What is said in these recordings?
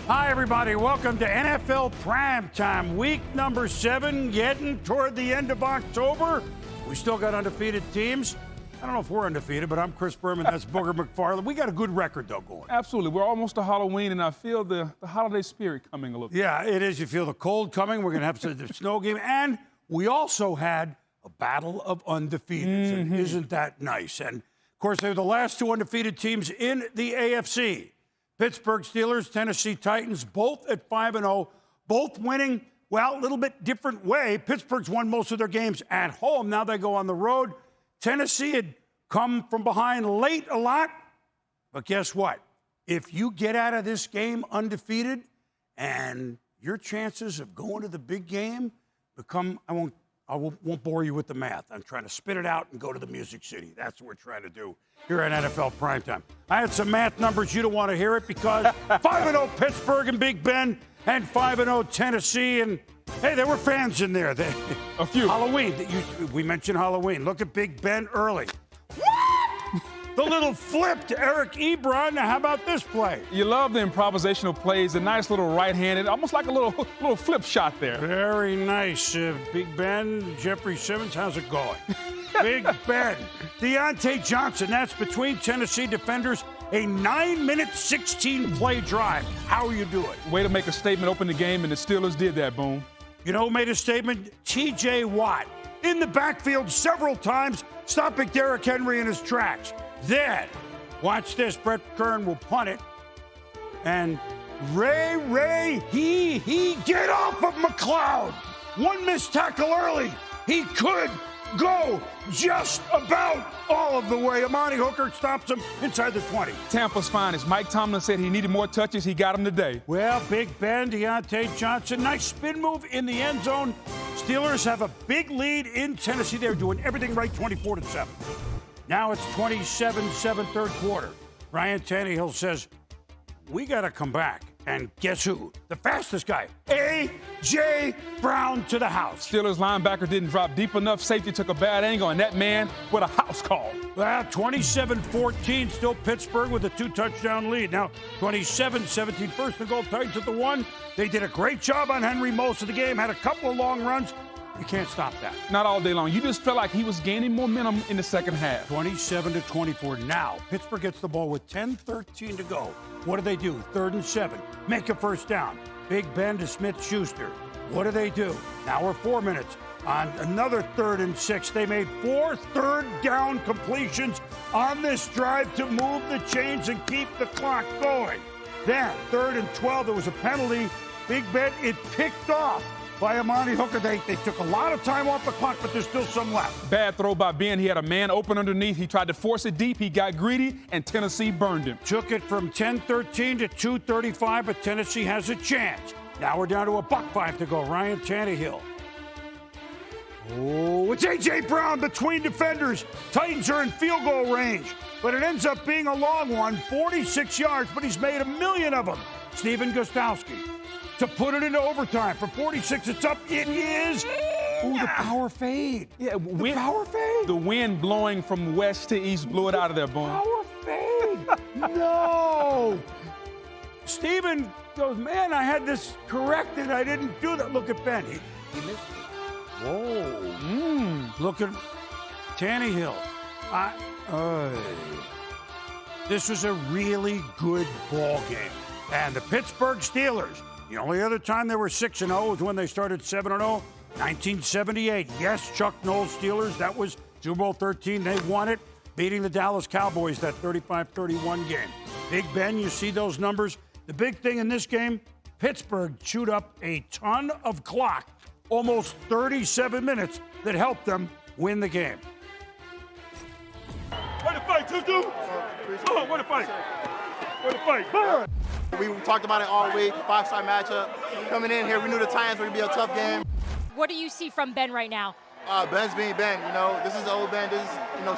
Hi, everybody. Welcome to NFL Primetime, week number 7, getting toward the end of October. We still got undefeated teams. I don't know if we're undefeated, but I'm Chris Berman. That's Booger McFarland. We got a good record, though, going. Absolutely. We're almost to Halloween, and I feel the holiday spirit coming a little bit. Yeah, it is. You feel the cold coming. We're going to have the snow game. And we also had a battle of undefeateds. And isn't that nice? And, of course, they're the last two undefeated teams in the AFC. Pittsburgh Steelers, Tennessee Titans, both at 5-0, both winning, well, a little bit different way. Pittsburgh's won most of their games at home. Now they go on the road. Tennessee had come from behind late a lot. But guess what? If you get out of this game undefeated and your chances of going to the big game become, I won't bore you with the math. I'm trying to spit it out and go to the Music City. That's what we're trying to do here at NFL Primetime. I had some math numbers. You don't want to hear it because 5-0 Pittsburgh and Big Ben and 5-0 Tennessee. And, hey, there were fans in there. A few. Halloween. We mentioned Halloween. Look at Big Ben early. What? The little flip to Eric Ebron. Now, how about this play? You love the improvisational plays, a nice little right-handed, almost like a little flip shot there. Very nice. Big Ben, Jeffrey Simmons, how's it going? Big Ben. Deontay Johnson, that's between Tennessee defenders, a 9-minute, 16-play drive. How are you doing? Way to make a statement, open the game, and the Steelers did that, Boom. You know who made a statement? T.J. Watt. In the backfield several times, stopping Derrick Henry in his tracks. Then, watch this. Brett Kern will punt it. And Ray, he get off of McLeod. One missed tackle early. He could go just about all of the way. Amani Hooker stops him inside the 20. Tampa's finest. Mike Tomlin said he needed more touches. He got them today. Well, Big Ben, Deontay Johnson, nice spin move in the end zone. Steelers have a big lead in Tennessee. They're doing everything right, 24-7. Now it's 27-7 third quarter. Ryan Tannehill says, we got to come back. And guess who? The fastest guy, A.J. Brown to the house. Steelers linebacker didn't drop deep enough. Safety took a bad angle, and that man with a house call. Well, 27-14, still Pittsburgh with a 2-touchdown lead. Now 27-17, first and goal, Titans at the 1. They did a great job on Henry most of the game, had a couple of long runs. You can't stop that. Not all day long. You just felt like he was gaining momentum in the second half. 27-24. Now, Pittsburgh gets the ball with 10-13 to go. What do? 3rd and 7. Make a first down. Big Ben to Smith-Schuster. What do? Now we're 4 minutes. On another 3rd and 6, they made 4 third down completions on this drive to move the chains and keep the clock going. Then, 3rd and 12, there was a penalty. Big Ben, it picked off by Amani Hooker. They took a lot of time off the clock, but there's still some left. Bad throw by Ben. He had a man open underneath. He tried to force it deep. He got greedy, and Tennessee burned him. Took it from 10-13 to 2:35, but Tennessee has a chance. Now we're down to $1.05 to go. Ryan Tannehill. Oh, it's A.J. Brown between defenders. Titans are in field goal range, but it ends up being a long one, 46 yards, but he's made a million of them. Stephen Gostkowski to put it into overtime. For 46, it's up. It is. Ooh, the power fade. Yeah, the power fade. The wind blowing from west to east blew it out of there, Boom. Power fade. No. Stephen goes, man, I had this corrected. I didn't do that. Look at Ben. He missed it. Whoa. Look at Tannehill. This was a really good ball game. And the Pittsburgh Steelers, the only other time they were 6-0 was when they started 7-0, 1978. Yes, Chuck Noll's Steelers, that was Super Bowl 13. They won it, beating the Dallas Cowboys that 35-31 game. Big Ben, you see those numbers. The big thing in this game, Pittsburgh chewed up a ton of clock, almost 37 minutes, that helped them win the game. Where to fight, Tutu? Oh, where to fight? Where to fight? Burn! We talked about it all week, 5-star matchup. Coming in here, we knew the Titans were going to be a tough game. What do you see from Ben right now? Ben's being Ben, this is the old Ben, this is,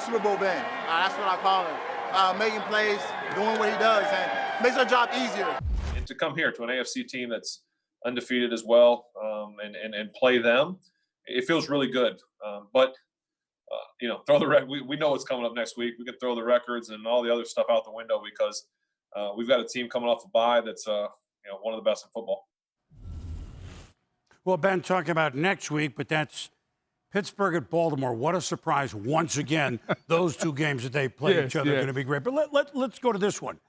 Super Bowl Ben. That's what I call him. Making plays, doing what he does, and makes our job easier. And to come here to an AFC team that's undefeated as well, and play them, it feels really good. But throw the we know what's coming up next week. We can throw the records and all the other stuff out the window because we've got a team coming off a bye that's one of the best in football. Well, Ben, talking about next week, but that's Pittsburgh at Baltimore. What a surprise once again. Those two games that they play each other are going to be great. But let's go to this one.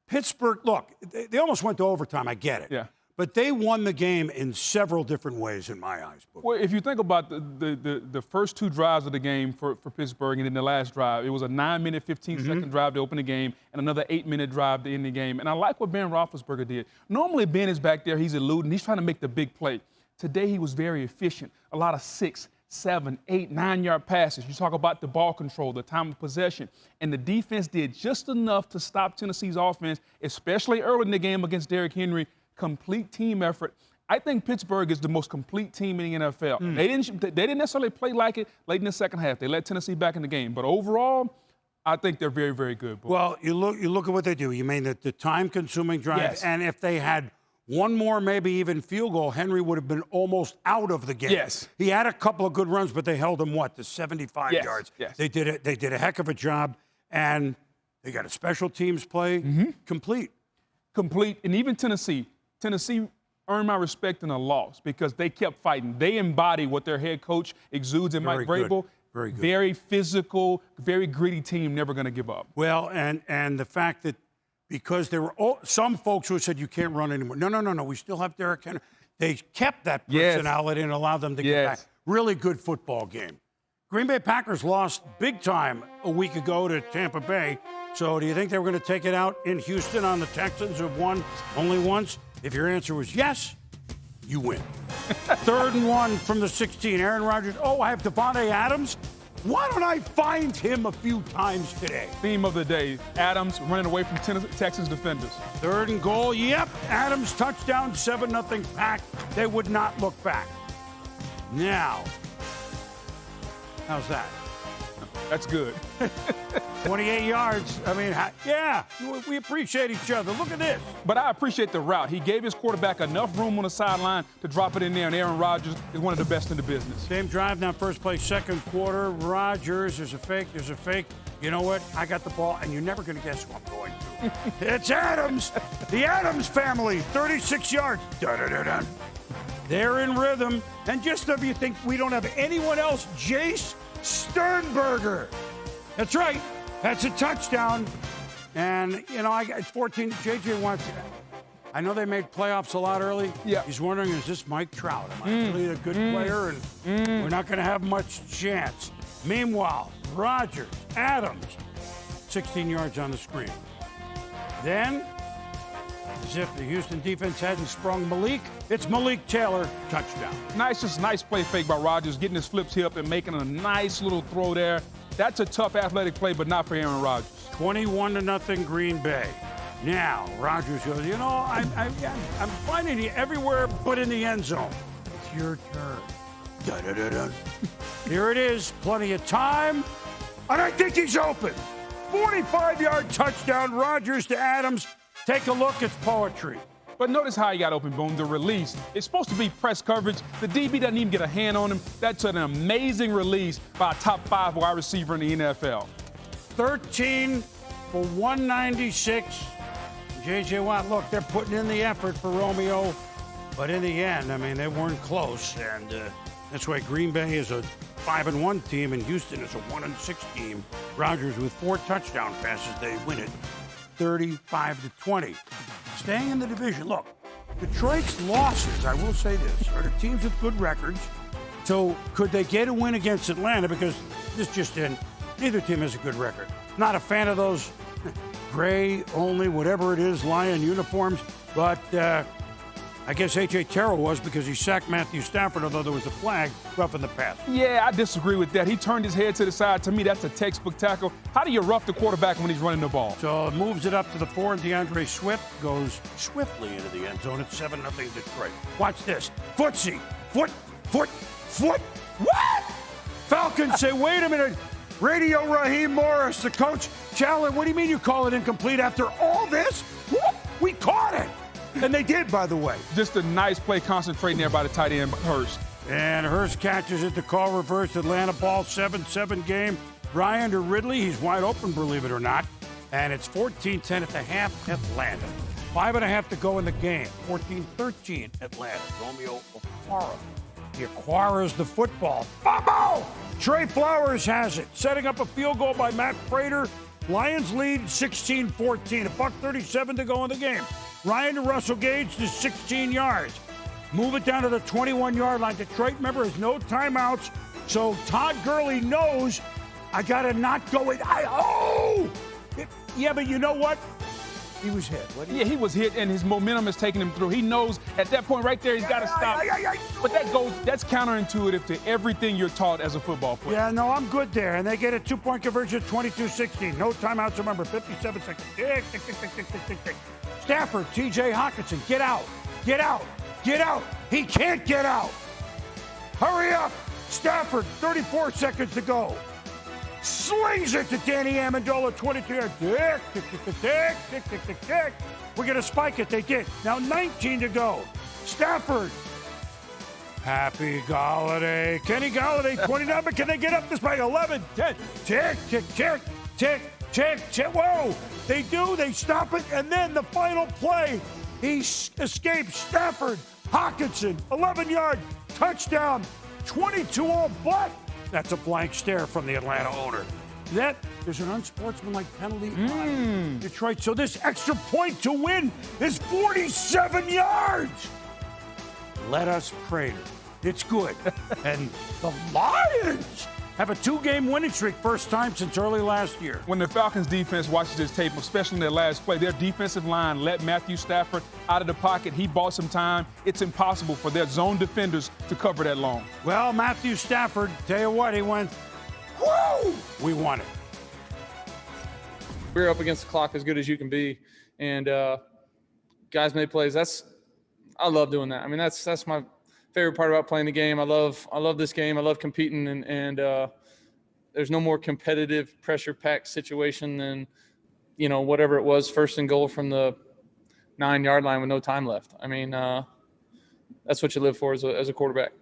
Pittsburgh, look, they almost went to overtime. I get it. Yeah. But they won the game in several different ways in my eyes. Well, if you think about the first two drives of the game for Pittsburgh and then the last drive, it was a 9-minute, 15-second drive to open the game and another 8-minute drive to end the game. And I like what Ben Roethlisberger did. Normally, Ben is back there. He's eluding. He's trying to make the big play. Today, he was very efficient. A lot of 6, 7, 8, 9-yard passes. You talk about the ball control, the time of possession. And the defense did just enough to stop Tennessee's offense, especially early in the game against Derrick Henry. Complete team effort. I think Pittsburgh is the most complete team in the NFL. They didn't necessarily play like it late in the second half. They let Tennessee back in the game. But overall, I think they're very, very good. Well, you look at what they do. You mean that the time-consuming drive, Yes. and if they had one more, maybe even field goal, Henry would have been almost out of the game. Yes. He had a couple of good runs, but they held him, to 75 yards. Yes. They did a heck of a job, and they got a special teams play complete. Complete. And even Tennessee earned my respect in a loss because they kept fighting. They embody what their head coach exudes in Mike Vrabel. Very good. Very physical, very gritty team, never going to give up. Well, and the fact that because there were some folks who said you can't run anymore. No. We still have Derrick Henry. They kept that personality and allowed them to get back. Really good football game. Green Bay Packers lost big time a week ago to Tampa Bay. So do you think they were going to take it out in Houston on the Texans, who have won only once? If your answer was yes, you win. 3rd and 1 from the 16. Aaron Rodgers. Oh, I have Devontae Adams. Why don't I find him a few times today? Theme of the day, Adams running away from Texans defenders. 3rd and goal. Yep. Adams touchdown, 7-0 Pack. They would not look back. Now, how's that? That's good. 28 yards. I mean, yeah, we appreciate each other. Look at this. But I appreciate the route. He gave his quarterback enough room on the sideline to drop it in there, and Aaron Rodgers is one of the best in the business. Same drive, now first play, second quarter. Rodgers, there's a fake. You know what? I got the ball, and you're never going to guess who I'm going to. It's Adams. The Adams family, 36 yards. Dun-dun-dun-dun. They're in rhythm. And just if you think we don't have anyone else, Jace Sternberger. That's right. That's a touchdown. And, it's 14. JJ wants it. I know they made playoffs a lot early. Yeah. He's wondering, is this Mike Trout? Am I really a good player? And we're not going to have much chance. Meanwhile, Rodgers, Adams, 16 yards on the screen. Then, as if the Houston defense hadn't sprung Malik, it's Malik Taylor, touchdown. Nice play fake by Rodgers, getting his flips hip and making a nice little throw there. That's a tough athletic play, but not for Aaron Rodgers. 21-0 Green Bay. Now, Rodgers goes, I'm finding you everywhere but in the end zone. It's your turn. Dun-dun-dun-dun. Here it is, plenty of time, and I think he's open. 45-yard touchdown, Rodgers to Adams. Take a look, it's poetry. But notice how he got open, Boom. The release. It's supposed to be press coverage. The DB doesn't even get a hand on him. That's an amazing release by a top 5 wide receiver in the NFL. 13 for 196. J.J. Watt, look, they're putting in the effort for Romeo. But in the end, they weren't close. And that's why Green Bay is a 5-1 team and Houston is a 1-6 team. Rodgers with 4 touchdown passes, they win it 35-20. Staying in the division, look, Detroit's losses, I will say this, are the teams with good records. So could they get a win against Atlanta? Because this just in, neither team has a good record. Not a fan of those gray only, whatever it is, Lion uniforms. But I guess A.J. Terrell was because he sacked Matthew Stafford, although there was a flag roughing the pass. Yeah, I disagree with that. He turned his head to the side. To me, that's a textbook tackle. How do you rough the quarterback when he's running the ball? So moves it up to the 4, and DeAndre Swift goes swiftly into the end zone. It's 7-0 Detroit. Watch this. Footsie. Foot. What? Falcons say, wait a minute. Radio Raheem Morris, the coach. Chandler, what do you mean you call it incomplete after all this? We caught it. And they did, by the way. Just a nice play concentrating there by the tight end, Hurst. And Hurst catches it. The call reversed. Atlanta ball, 7-7 game. Ryan to Ridley. He's wide open, believe it or not. And it's 14-10 at the half, Atlanta. 5.5 to go in the game. 14-13 Atlanta. Romeo Okwara. He acquires the football. Fumble! Trey Flowers has it. Setting up a field goal by Matt Prater. Lions lead 16-14. $1:37 to go in the game. Ryan to Russell Gage to 16 yards. Move it down to the 21-yard line. Detroit, remember, has no timeouts. So Todd Gurley knows I got to not go in. Yeah, but you know what? He was hit. Yeah, he was hit, and his momentum is taking him through. He knows at that point right there he's got to stop. But that's counterintuitive to everything you're taught as a football player. Yeah, no, I'm good there. And they get a 2-point conversion, 22-16. No timeouts, remember, 57 seconds. Tick, tick, tick, tick, tick, tick, tick, tick. Stafford, T.J. Hawkinson, get out. Get out. Get out. He can't get out. Hurry up. Stafford, 34 seconds to go. Slings it to Danny Amendola, 22 yards. Tick, tick, tick, tick, tick, tick, tick, tick, tick. We're going to spike it. They did. Now 19 to go. Stafford. Happy Galladay. Kenny Galladay, 29, but can they get up this by 11? 10. Tick, tick, tick, tick, tick, tick. Whoa. They do. They stop it. And then the final play. He escapes. Stafford. Hawkinson, 11-yard touchdown. 22 all but. That's a blank stare from the Atlanta owner. There's an unsportsmanlike penalty on Detroit. So this extra point to win is 47 yards. Let us pray. It's good. And the Lions have a 2-game winning streak, first time since early last year. When the Falcons defense watches this tape, especially in their last play, their defensive line let Matthew Stafford out of the pocket. He bought some time. It's impossible for their zone defenders to cover that long. Well, Matthew Stafford, tell you what, he went, whoa, we won it. We're up against the clock as good as you can be. And guys made plays. I love doing that. I mean, that's my favorite part about playing the game. I love this game. I love competing, and there's no more competitive, pressure-packed situation than, whatever it was, first and goal from the 9-yard line with no time left. I mean, that's what you live for as a quarterback.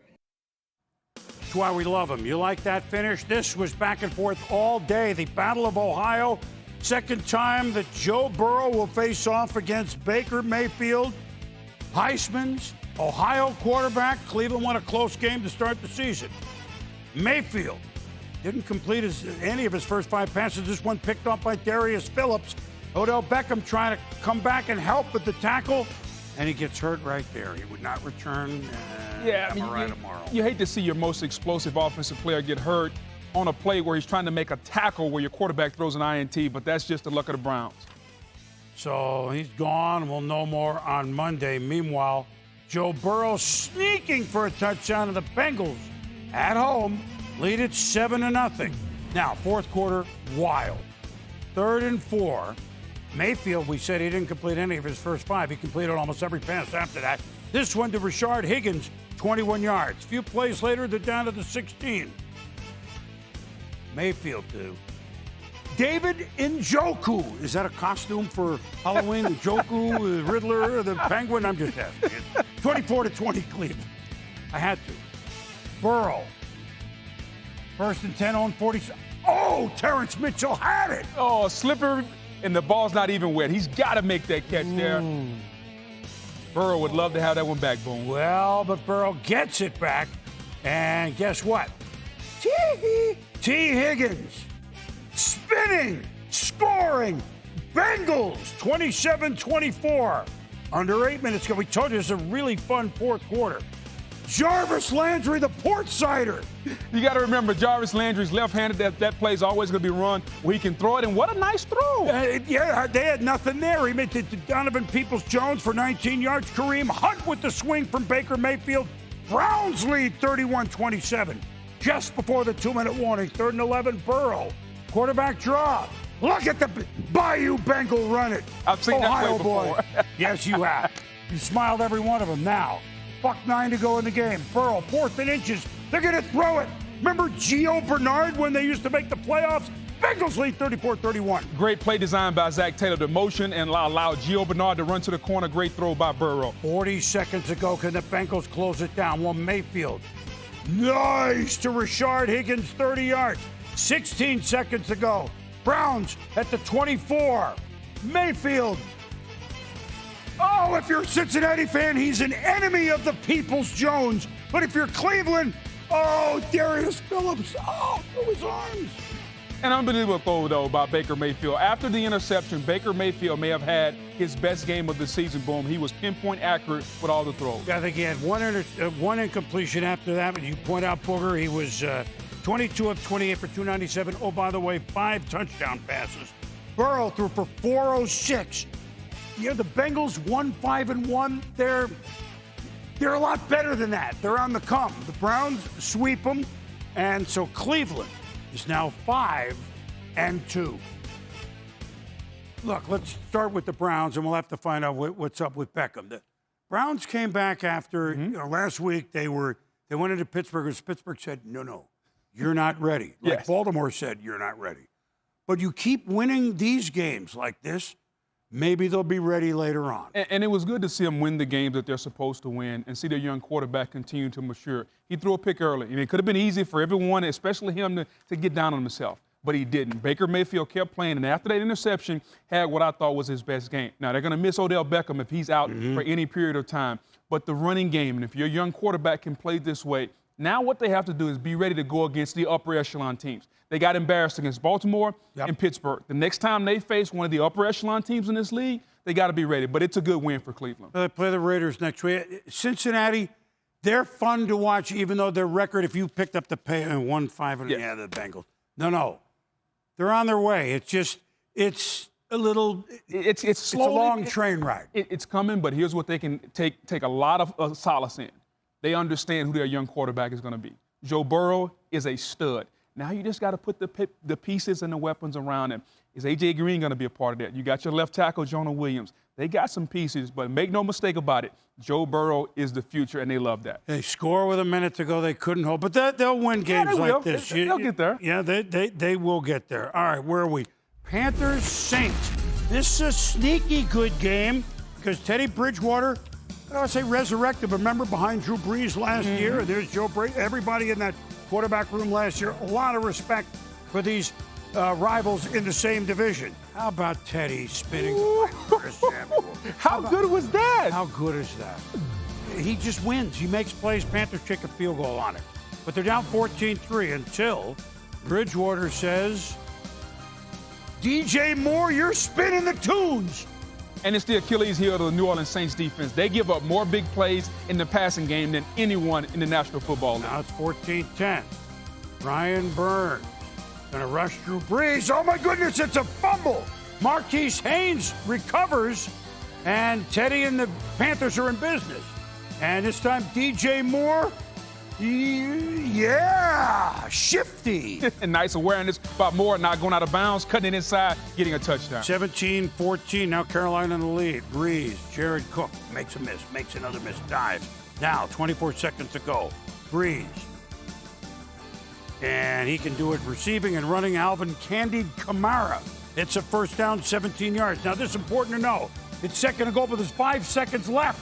That's why we love him. You like that finish? This was back and forth all day. The Battle of Ohio. Second time that Joe Burrow will face off against Baker Mayfield. Heisman's Ohio quarterback. Cleveland won a close game to start the season. Mayfield didn't complete any of his first 5 passes. This one picked up by Darius Phillips. Odell Beckham trying to come back and help with the tackle, and he gets hurt right there. He would not return. Tomorrow. You hate to see your most explosive offensive player get hurt on a play where he's trying to make a tackle where your quarterback throws an INT, but that's just the luck of the Browns. So he's gone. We'll know more on Monday. Meanwhile, Joe Burrow sneaking for a touchdown, and the Bengals at home lead it 7-0. Now, fourth quarter, wild. 3rd and 4. Mayfield, we said he didn't complete any of his first 5. He completed almost every pass after that. This one to Rashard Higgins, 21 yards. A few plays later, they're down to the 16. Mayfield to David Njoku. Is that a costume for Halloween? Njoku, the Riddler, the Penguin? I'm just asking. 24-20 Cleveland. I had to. Burrow. 1st and 10 on 40. Oh, Terrence Mitchell had it. Oh, slippery, and the ball's not even wet. He's got to make that catch there. Burrow would love to have that one back, Boone. Well, but Burrow gets it back. And guess what? T. Higgins. Spinning, scoring, Bengals 27-24. Under 8 minutes ago, we told you it's a really fun fourth quarter. Jarvis Landry, the port cider. You got to remember, Jarvis Landry's left-handed. That play is always going to be run where he can throw it, and what a nice throw. They had nothing there. He made it to Donovan Peoples-Jones for 19 yards. Kareem Hunt with the swing from Baker Mayfield. Browns lead 31-27. Just before the 2-minute warning, 3rd and 11, Burrow. Quarterback draw. Look at the Bayou Bengal run it. I've seen Ohio that play before. boy. Yes, you have. You smiled every one of them. Now, $1:09 to go in the game. Burrow, 4th and inches. They're going to throw it. Remember Gio Bernard when they used to make the playoffs? Bengals lead 34-31. Great play design by Zach Taylor. The motion and allow Gio Bernard to run to the corner. Great throw by Burrow. 40 seconds to go. Can the Bengals close it down? Well, Mayfield. Nice to Rashard Higgins, 30 yards. 16 seconds to go. Browns at the 24. Mayfield. Oh, if you're a Cincinnati fan, he's an enemy of the People's Jones. But if you're Cleveland, oh, Darius Phillips, oh, through his arms. An unbelievable throw, though, by Baker Mayfield. After the interception, Baker Mayfield may have had his best game of the season. Boom. He was pinpoint accurate with all the throws. I think he had one incompletion after that. But you point out, Booger, he was 22 of 28 for 297. Oh, by the way, 5 touchdown passes. Burrow threw for 406. You know, the Bengals 1-5-1. They're a lot better than that. They're on the come. The Browns sweep them. And so Cleveland is now 5-2. Look, let's start with the Browns, and we'll have to find out what's up with Beckham. The Browns came back after last week. They went into Pittsburgh, and Pittsburgh said, no, you're not ready. Like Yes. Baltimore said, you're not ready. But you keep winning these games like this, maybe they'll be ready later on. And it was good to see them win the games that they're supposed to win and see their young quarterback continue to mature. He threw a pick early, and it could have been easy for everyone, especially him, to get down on himself. But he didn't. Baker Mayfield kept playing, and after that interception, had what I thought was his best game. Now, they're going to miss Odell Beckham if he's out for any period of time. But the running game, and if your young quarterback can play this way, now what they have to do is be ready to go against the upper echelon teams. They got embarrassed against Baltimore and Pittsburgh. The next time they face one of the upper echelon teams in this league, they got to be ready. But it's a good win for Cleveland. They play the Raiders next week. Cincinnati, they're fun to watch, even though their record, if you picked up the pay and 1-5, the Bengals. No. They're on their way. It's a little, It's it's slowly, a long train ride. It's coming, but here's what they can take a lot of solace in. They understand who their young quarterback is going to be. Joe Burrow is a stud. Now you just got to put the pieces and the weapons around him. Is A.J. Green going to be a part of that? You got your left tackle, Jonah Williams. They got some pieces, but make no mistake about it, Joe Burrow is the future, and they love that. They score with a minute to go. They couldn't hold, but they'll win games will. like this. They'll get there. Yeah, they will get there. All right, where are we? Panthers, Saints. This is a sneaky good game because Teddy Bridgewater, I don't want to say resurrected, but remember behind Drew Brees last year, and there's Joe Brady. Everybody in that quarterback room last year, a lot of respect for these rivals in the same division. How about Teddy spinning the Chris Samuel? How good was that? How good is that? He just wins. He makes plays. Panthers kick a field goal on it. But they're down 14-3 until Bridgewater says, DJ Moore, you're spinning the tunes. And it's the Achilles heel of the New Orleans Saints defense. They give up more big plays in the passing game than anyone in the National Football League. Now it's 14-10. Brian Burns going to rush Drew Brees. Oh, my goodness, it's a fumble. Marquise Haynes recovers, and Teddy and the Panthers are in business. And this time, DJ Moore, shifty. And nice awareness about Moore not going out of bounds, cutting it inside, getting a touchdown. 17-14, now Carolina in the lead. Breeze, Jared Cook makes a miss, makes another miss, dives. Now, 24 seconds to go. Breeze. And he can do it receiving and running. Alvin Candide Kamara. It's a first down, 17 yards. Now, this is important to know. It's second and goal, but there's 5 seconds left.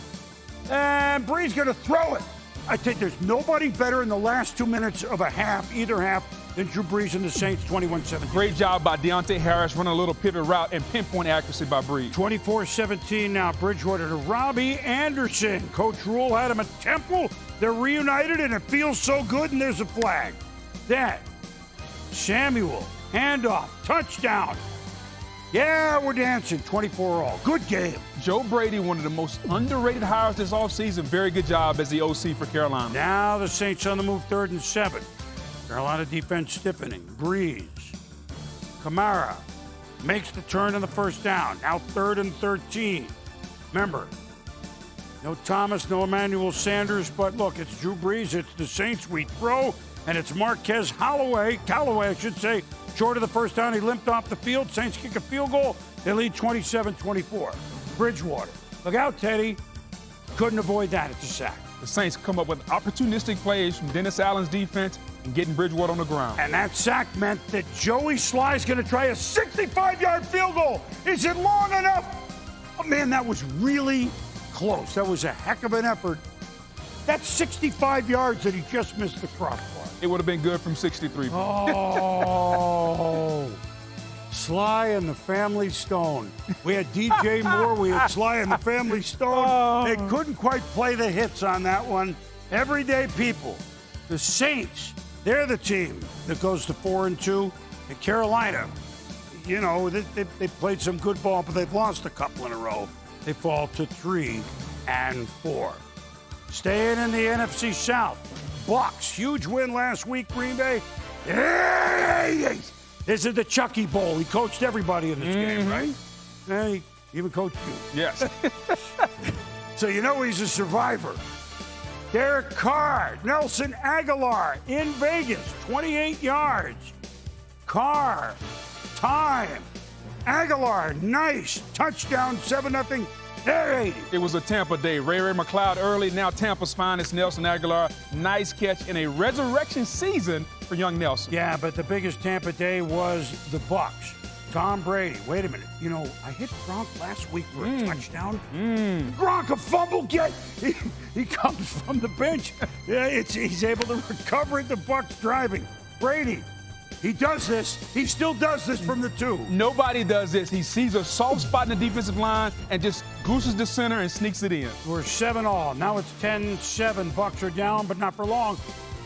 And Breeze going to throw it. I think there's nobody better in the last 2 minutes of a half, either half, than Drew Brees and the Saints, 21-17. Great job by Deontay Harris running a little pivot route and pinpoint accuracy by Brees. 24-17 now. Bridgewater to Robbie Anderson. Coach Rule had him at Temple. They're reunited, and it feels so good, and there's a flag. Then Samuel, handoff, touchdown. Yeah, we're dancing. 24-all. Good game. Joe Brady, one of the most underrated hires this offseason. Very good job as the OC for Carolina. Now the Saints on the move, 3rd and 7. Carolina defense stiffening. Breeze. Kamara makes the turn on the first down. Now 3rd and 13. Remember, no Thomas, no Emmanuel Sanders, but look, it's Drew Brees. It's the Saints we throw, and it's Marquez Callaway, I should say, short of the first down. He limped off the field. Saints kick a field goal. They lead 27-24. Bridgewater. Look out, Teddy. Couldn't avoid that. It's a sack. The Saints come up with opportunistic plays from Dennis Allen's defense and getting Bridgewater on the ground. And that sack meant that Joey Sly's going to try a 65-yard field goal. Is it long enough? Oh, man, that was really close. That was a heck of an effort. That's 65 yards that he just missed the crossbar. It would have been good from 63. Oh. Sly and the Family Stone. We had DJ Moore, we had Sly and the Family Stone. They couldn't quite play the hits on that one. Everyday people. The Saints, they're the team that goes to 4-2. And Carolina, you know, they played some good ball, but they've lost a couple in a row. They fall to 3-4. Staying in the NFC South. Bucks, huge win last week, Green Bay. This is the Chucky Bowl. He coached everybody in this game, right? Yeah, he even coached you. Yes. So you know he's a survivor. Derek Carr, Nelson Aguilar in Vegas, 28 yards. Carr, time. Aguilar, nice. Touchdown, 7-0. It was a Tampa day. Ray McLeod early, now Tampa's finest, Nelson Aguilar. Nice catch in a resurrection season for young Nelson. Yeah, but the biggest Tampa day was the Bucks. Tom Brady. Wait a minute. You know, I hit Gronk last week for a touchdown. Gronk, a fumble get. He comes from the bench. Yeah, he's able to recover it. The Bucks driving. Brady. He does this. He still does this from the 2. Nobody does this. He sees a soft spot in the defensive line and just gooses the center and sneaks it in. We're 7-all. Now it's 10-7. Bucks are down, but not for long.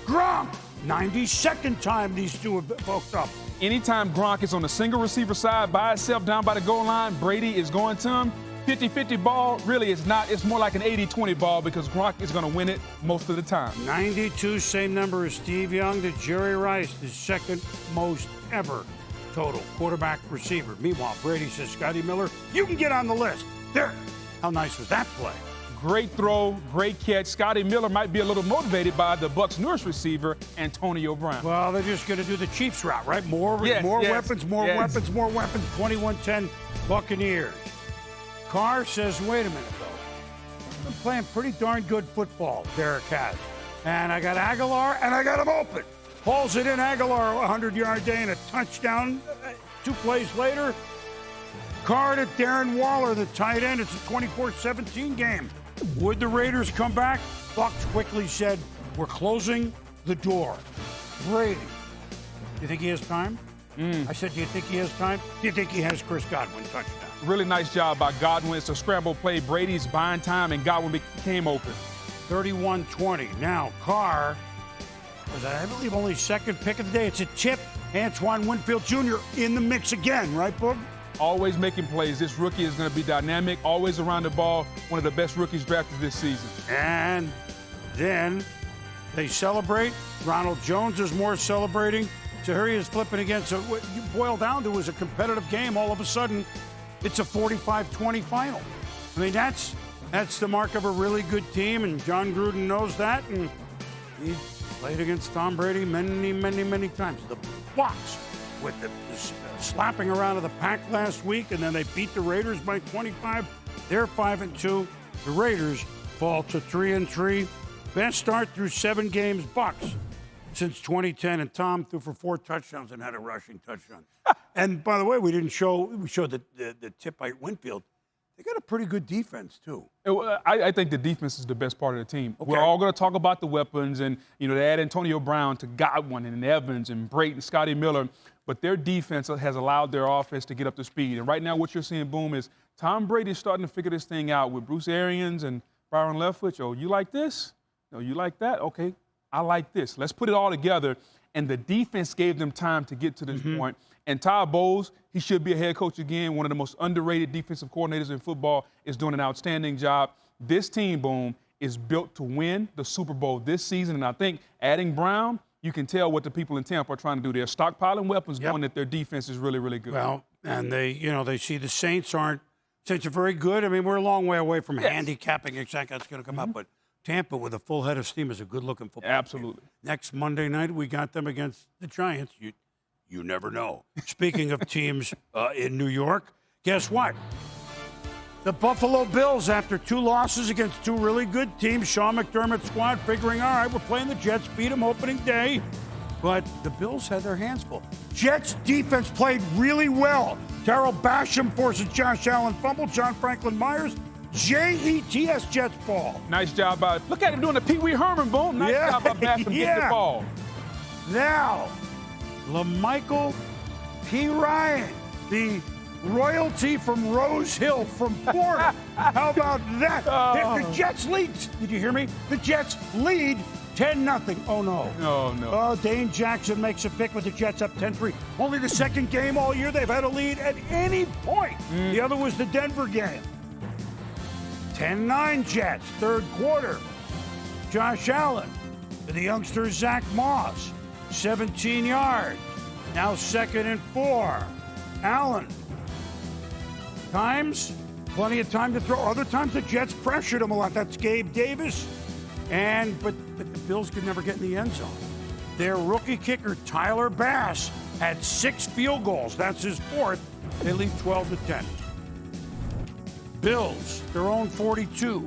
Gronk, 92nd time these two have hooked up. Anytime Gronk is on the single receiver side by himself down by the goal line, Brady is going to him. 50-50 ball, really it's not. It's more like an 80-20 ball because Gronk is going to win it most of the time. 92, same number as Steve Young to Jerry Rice, the second most ever total quarterback receiver. Meanwhile, Brady says, Scotty Miller, you can get on the list. There. How nice was that play? Great throw, great catch. Scotty Miller might be a little motivated by the Bucs' newest receiver, Antonio Brown. Well, they're just going to do the Chiefs route, right? More weapons, more weapons. 21-10 Buccaneers. Carr says, wait a minute, though. I've been playing pretty darn good football, Derek has. And I got Aguilar, and I got him open. Hauls it in, Aguilar, 100-yard day and a touchdown. 2 plays later, Carr to Darren Waller, the tight end. It's a 24-17 game. Would the Raiders come back? Bucks quickly said, we're closing the door. Brady, do you think he has time? I said, do you think he has time? Do you think he has Chris Godwin touchdown? Really nice job by Godwin. It's a scramble play. Brady's buying time, and Godwin became open. 31-20. Now, Carr was, I believe, only second pick of the day. It's a tip. Antoine Winfield Jr. in the mix again, right, Boog? Always making plays. This rookie is going to be dynamic, always around the ball, one of the best rookies drafted this season. And then they celebrate. Ronald Jones is more celebrating. Tahiri is flipping again. So what you boil down to is a competitive game. All of a sudden, it's a 45-20 final. I mean, that's the mark of a really good team, and John Gruden knows that, and he played against Tom Brady many times. The Bucs with the slapping around of the pack last week, and then they beat the Raiders by 25. They're 5-2. The Raiders fall to 3-3. Best start through 7 games, Bucs, since 2010. And Tom threw for 4 touchdowns and had a rushing touchdown. And by the way, we showed the tip by Winfield. They got a pretty good defense, too. I think the defense is the best part of the team. Okay. We're all going to talk about the weapons, and they add Antonio Brown to Godwin and Evans and Brayton, Scotty Miller, but their defense has allowed their offense to get up to speed. And right now, what you're seeing, Boom, is Tom Brady is starting to figure this thing out with Bruce Arians and Byron Leftwich. Oh, you like this? No, you like that? Okay, I like this. Let's put it all together. And the defense gave them time to get to this point. And Todd Bowles, he should be a head coach again. One of the most underrated defensive coordinators in football, is doing an outstanding job. This team, Boom, is built to win the Super Bowl this season. And I think adding Brown, you can tell what the people in Tampa are trying to do. They're stockpiling weapons, knowing that their defense is really, really good. Well, and they see the Saints are very good. I mean, we're a long way away from handicapping exactly that's going to come up, but Tampa with a full head of steam is a good-looking football Absolutely. team. Next Monday night, we got them against the Giants. You never know. Speaking of teams in New York, guess what? The Buffalo Bills, after 2 losses against 2 really good teams, Sean McDermott's squad figuring, all right, we're playing the Jets, beat them opening day. But the Bills had their hands full. Jets defense played really well. Darrell Basham forces Josh Allen fumble. John Franklin Myers, Jets Jets ball. Nice job by, look at him doing the Pee Wee Herman, Boom. Nice job by Basham getting the ball. Now, LaMichael P. Ryan the royalty from Rose Hill from Florida. How about that? The Jets lead. Did you hear me? The Jets lead 10-0. Oh, no. No. Oh, Dane Jackson makes a pick with the Jets up 10-3. Only the second game all year they've had a lead at any point. The other was the Denver game. 10-9 Jets, third quarter. Josh Allen to the youngster Zach Moss, 17 yards. Now 2nd and 4. Allen. Times, plenty of time to throw. Other times the Jets pressured him a lot. That's Gabe Davis. But the Bills could never get in the end zone. Their rookie kicker, Tyler Bass, had 6 field goals. That's his 4th. They lead 12-10. Bills, their own 42.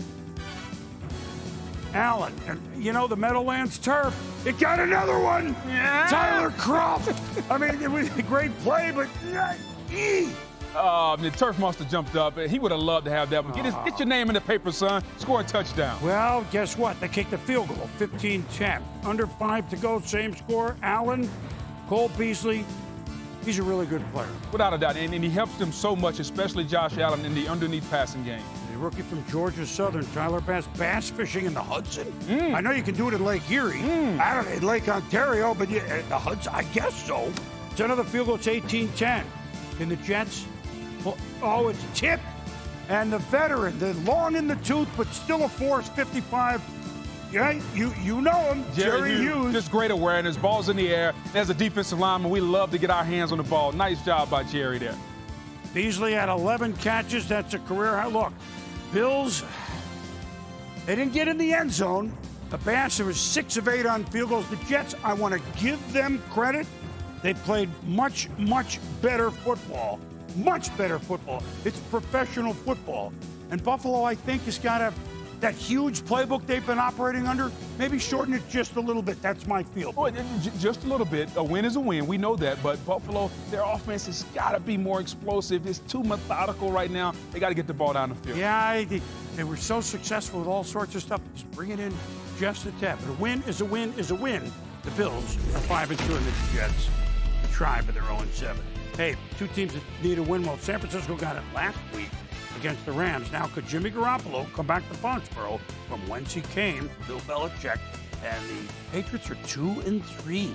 Allen, and you know the Meadowlands turf, it got another one. Yeah. Tyler Croft. I mean, it was a great play, but The turf must have jumped up. He would have loved to have that one. Get your name in the paper, son. Score a touchdown. Well, guess what? They kicked a field goal, 15-10. Under 5 to go, same score. Allen, Cole Beasley, he's a really good player. Without a doubt, and he helps them so much, especially Josh Allen in the underneath passing game. The rookie from Georgia Southern, Tyler Bass, bass fishing in the Hudson. I know you can do it in Lake Erie. I don't know, in Lake Ontario, but the Hudson, I guess so. It's another field goal. It's 18-10. And the Jets, oh, it's tipped. And the veteran, the long in the tooth, but still a force, 55. Yeah, you know him, Jerry Hughes. Just great awareness. Ball's in the air. As a defensive lineman, we love to get our hands on the ball. Nice job by Jerry there. Beasley had 11 catches. That's a career high. Look, Bills, they didn't get in the end zone. The Bass, was 6 of 8 on field goals. The Jets, I want to give them credit. They played much, much better football. Much better football. It's professional football. And Buffalo, I think, has got that huge playbook they've been operating under, maybe shorten it just a little bit. That's my feel. Well, just a little bit. A win is a win. We know that. But Buffalo, their offense has got to be more explosive. It's too methodical right now. They got to get the ball down the field. Yeah, they were so successful with all sorts of stuff. Just bring it in just a tap. But a win is a win is a win. The Bills are 5-2 and the Jets try for their 0-7. Hey, 2 teams that need a win. Well, San Francisco got it last week against the Rams. Now, could Jimmy Garoppolo come back to Foxborough from whence he came, Bill Belichick, and the Patriots are 2-3.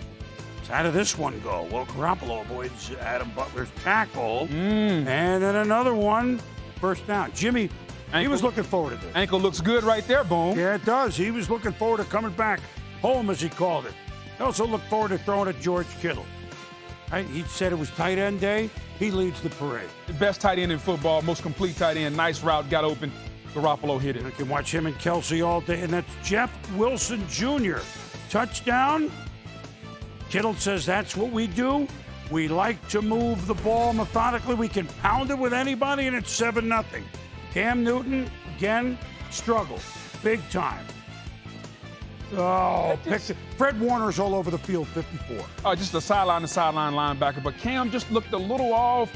So how did this one go? Well, Garoppolo avoids Adam Butler's tackle, and then another one, first down. Jimmy, he was looking forward to this. Ankle looks good right there, Boom. Yeah, it does. He was looking forward to coming back home, as he called it. He also looked forward to throwing at George Kittle. Right? He said it was tight end day. He leads the parade. The best tight end in football, most complete tight end. Nice route, got open. Garoppolo hit it. You can watch him and Kelsey all day. And that's Jeff Wilson Jr. Touchdown. Kittle says that's what we do. We like to move the ball methodically. We can pound it with anybody, and it's 7-0. Cam Newton, again, struggled. Big time. Oh, Fred Warner's all over the field, 54. Just a sideline to sideline linebacker. But Cam just looked a little off.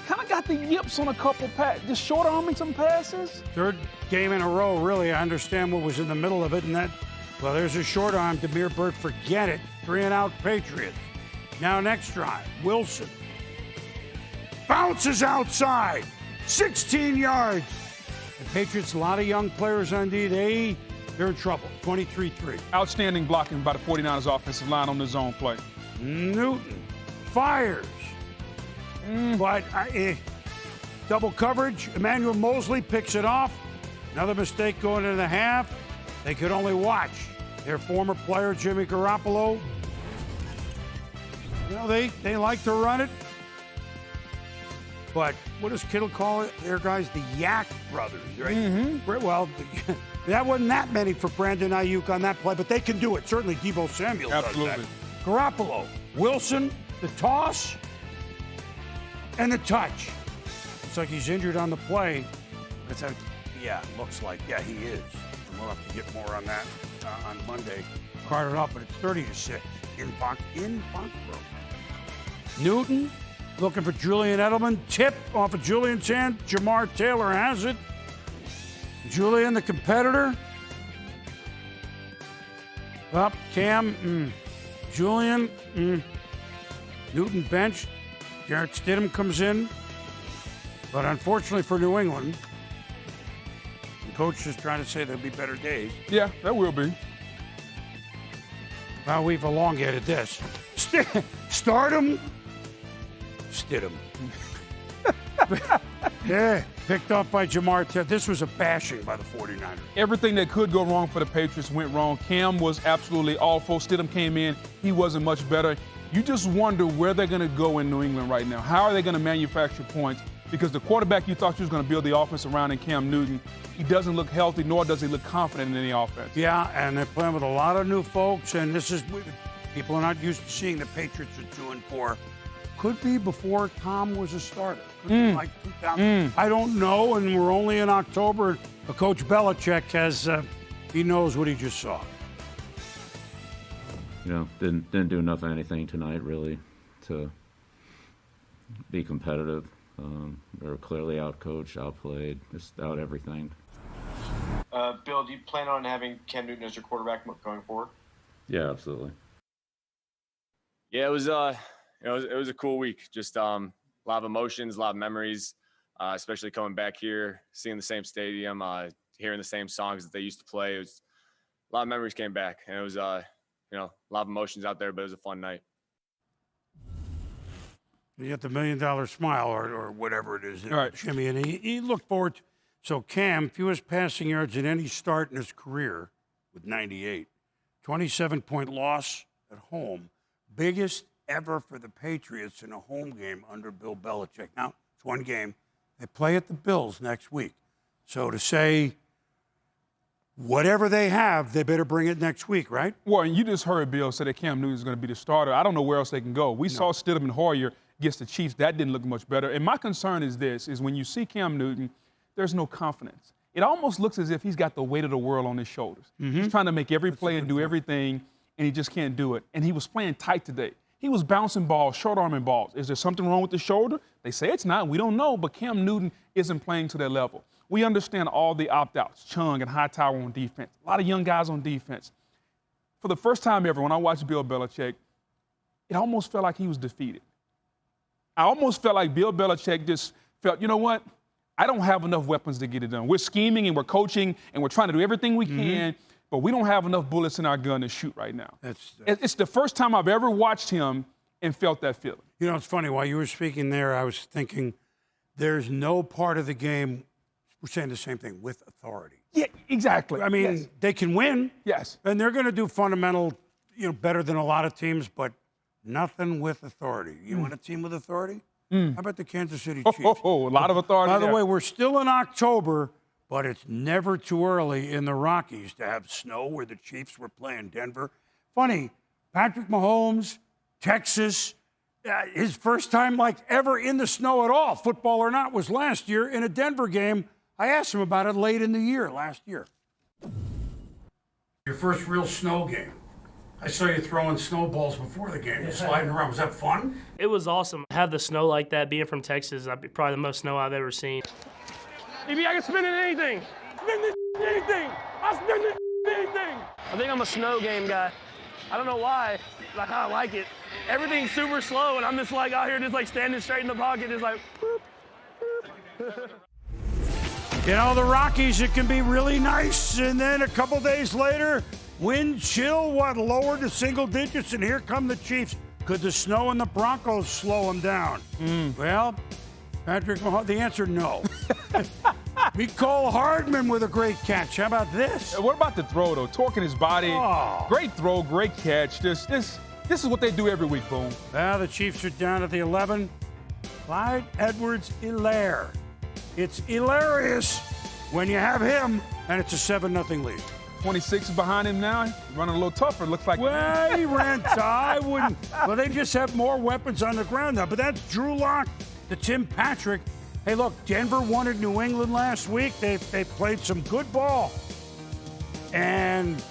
Kind of got the yips on a couple passes. Just short arming some passes. Third game in a row, really. I understand what was in the middle of it. And well, there's a short arm. Demir Bird, forget it. 3-and-out Patriots. Now next drive, Wilson bounces outside. 16 yards. The Patriots, a lot of young players on D. They're in trouble. 23-3. Outstanding blocking by the 49ers offensive line on the zone play. Newton fires. But double coverage. Emmanuel Mosley picks it off. Another mistake going into the half. They could only watch their former player, Jimmy Garoppolo. You know, they like to run it. But what does Kittle call it? Their guys, the Yak brothers, right? Well, that wasn't that many for Brandon Ayuk on that play, but they can do it. Certainly Deebo Samuel does that. Garoppolo, Wilson, the toss, and the touch. Looks like he's injured on the play. Looks like, he is. And we'll have to get more on that on Monday. Carted up, but it's 30-6 in Foxborough. Newton looking for Julian Edelman. Tip off of Julian's hand. Jamar Taylor has it. Julian, the competitor. Up, Cam. Julian. Newton benched. Jarrett Stidham comes in, but unfortunately for New England, the coach is trying to say there'll be better days. Yeah, that will be. Well, we've elongated this. Stardom, Stidham. Yeah, picked off by Jamar. This was a bashing by the 49ers. Everything that could go wrong for the Patriots went wrong. Cam was absolutely awful. Stidham came in. He wasn't much better. You just wonder where they're going to go in New England right now. How are they going to manufacture points? Because the quarterback you thought you was going to build the offense around in Cam Newton, he doesn't look healthy, nor does he look confident in any offense. Yeah, and they're playing with a lot of new folks, and this is people are not used to seeing the Patriots at 2-4. Could be before Tom was a starter. Could be like 2000. I don't know, and we're only in October. But Coach Belichick has, he knows what he just saw. You know, didn't do enough of anything tonight really to be competitive. They were clearly outcoached, outplayed, just out everything. Bill, do you plan on having Cam Newton as your quarterback going forward? Yeah, absolutely. Yeah, it was a cool week. Just a lot of emotions, a lot of memories, especially coming back here, seeing the same stadium, hearing the same songs that they used to play. It was a lot of memories came back, and it was a lot of emotions out there, but it was a fun night. You got the $1 million smile or whatever it is, right, Jimmy, and he looked forward to. So Cam, fewest passing yards in any start in his career with 98. 27-point loss at home. Biggest ever for the Patriots in a home game under Bill Belichick. Now, it's one game. They play at the Bills next week. So to say whatever they have, they better bring it next week, right? Well, and you just heard Bill say that Cam Newton is going to be the starter. I don't know where else they can go. We saw Stidham and Hoyer against the Chiefs. That didn't look much better. And my concern is this, is when you see Cam Newton, there's no confidence. It almost looks as if he's got the weight of the world on his shoulders. He's trying to make every play and do everything, and he just can't do it. And he was playing tight today. He was bouncing balls, short-arming balls. Is there something wrong with the shoulder? They say it's not. We don't know. But Cam Newton isn't playing to that level. We understand all the opt-outs, Chung and Hightower on defense, a lot of young guys on defense. For the first time ever, when I watched Bill Belichick, it almost felt like he was defeated. I almost felt like Bill Belichick just felt, you know what? I don't have enough weapons to get it done. We're scheming and we're coaching and we're trying to do everything we can, but we don't have enough bullets in our gun to shoot right now. It's the first time I've ever watched him and felt that feeling. You know, it's funny. While you were speaking there, I was thinking there's no part of the game, we're saying the same thing, with authority. Yeah, exactly. I mean, they can win. Yes. And they're going to do fundamental, better than a lot of teams, but nothing with authority. You want a team with authority? How about the Kansas City Chiefs? A lot of authority. By the way, we're still in October, but it's never too early in the Rockies to have snow where the Chiefs were playing Denver. Funny, Patrick Mahomes, Texas, his first time ever in the snow at all, football or not, was last year in a Denver game. I asked him about it late in the year, last year. Your first real snow game. I saw you throwing snowballs before the game, sliding around. Was that fun? It was awesome. Have the snow like that, being from Texas, probably the most snow I've ever seen. Maybe I can spin it in anything. Spin this anything. I spin this anything. I think I'm a snow game guy. I don't know why, but I kind of like it. Everything's super slow, and I'm just out here just standing straight in the pocket, just boop, boop. The Rockies, it can be really nice, and then a couple days later, wind chill, lower to single digits, and here come the Chiefs. Could the snow and the Broncos slow them down? Well, Patrick Mahomes, the answer, no. Mecole Hardman with a great catch. How about this? What about the throw, though? Torquing his body. Oh. Great throw, great catch. This is what they do every week, Boom. Well, the Chiefs are down at the 11. Clyde Edwards-Helaire. It's hilarious when you have him, and it's a 7-0 lead. 26 behind him now. Running a little tougher, looks like. Well, he ran I wouldn't. Well, they just have more weapons on the ground now. But that's Drew Lock to Tim Patrick. Hey, look, Denver won at New England last week. They played some good ball. And